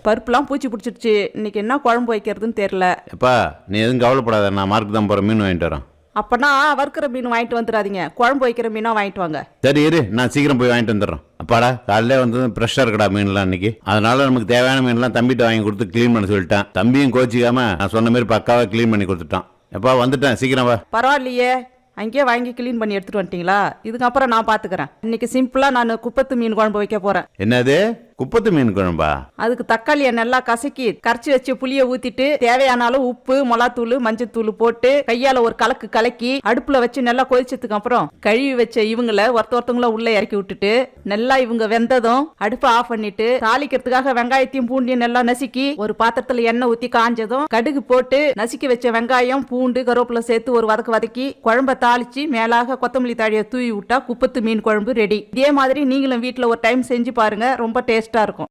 பருப்புலாம் பூச்சி பிடிச்சிருச்சு. இன்னைக்கு என்ன குழம்பு வைக்கிறதுன்னு தெரியல. எப்பா நீ எதுவும் கவலைப்படாத, நான் மார்க்கு தான் போகிற மீன் வாங்கிட்டு வரேன். அப்பனா வறுக்கிற மீன் வாங்கிட்டு வந்துடாதீங்க, குழம்பு வைக்கிற மீனா வாங்கிட்டு வாங்க. சரி இரு, நான் சீக்கிரம் போய் வாங்கிட்டு வந்துடுறேன். அப்பாடா காலையிலே வந்து ஃப்ரெஷ்ஷாக இருக்கடா மீன்லாம் இன்னைக்கு. அதனால நமக்கு தேவையான மீன்லாம் தம்பிகிட்ட வாங்கி கொடுத்து க்ளீன் பண்ண சொல்லிட்டேன். தம்பியும் கோச்சிக்காம நான் சொன்ன மாதிரி பக்காவாக க்ளீன் பண்ணி கொடுத்துட்டான். எப்பா வந்துட்டேன், சீக்கிரம் வா. பரவாயில்லையே, அங்கேயே வாங்கி க்ளீன் பண்ணி எடுத்துட்டு வந்துட்டீங்களா? இதுக்கப்புறம் நான் பார்த்துக்கிறேன். இன்னைக்கு சிம்பிளாக நான் குப்பத்து மீன் குழம்பு வைக்க போகிறேன். என்னது குப்பத்து மீன் குழம்பா? அதுக்கு தக்காளியை நல்லா கசக்கி கரைச்சி வச்சு புளியை ஊத்திட்டு தேவையான அளவு உப்பு, மிளகாத்தூள், மஞ்சத்தூள் போட்டு கையால ஒரு கலக்கு கலக்கி அடுப்புல வச்சு நல்லா கொதிச்சதுக்கு அப்புறம் கழுவி வச்ச இவங்களை ஒருத்தவங்கள உள்ள இறக்கி விட்டுட்டு நல்லா இவங்க வெந்ததும் அடுப்பை ஆஃப் பண்ணிட்டு தாளிக்கிறதுக்காக வெங்காயத்தையும் பூண்டையும் நல்லா நசுக்கி ஒரு பாத்திரத்துல எண்ணெய் ஊத்தி காஞ்சதும் கடுகு போட்டு நசுக்கி வச்ச வெங்காயம், பூண்டு, கருவேப்பிலை சேர்த்து ஒரு வதக்கி குழம்ப தாளிச்சு மேலாக கொத்தமல்லி தழையை தூவி விட்டா குப்பத்து மீன் குழம்பு ரெடி. இதே மாதிரி நீங்களும் வீட்டுல ஒரு டைம் செஞ்சு பாருங்க, ரொம்ப டேஸ்டா இருக்கும்.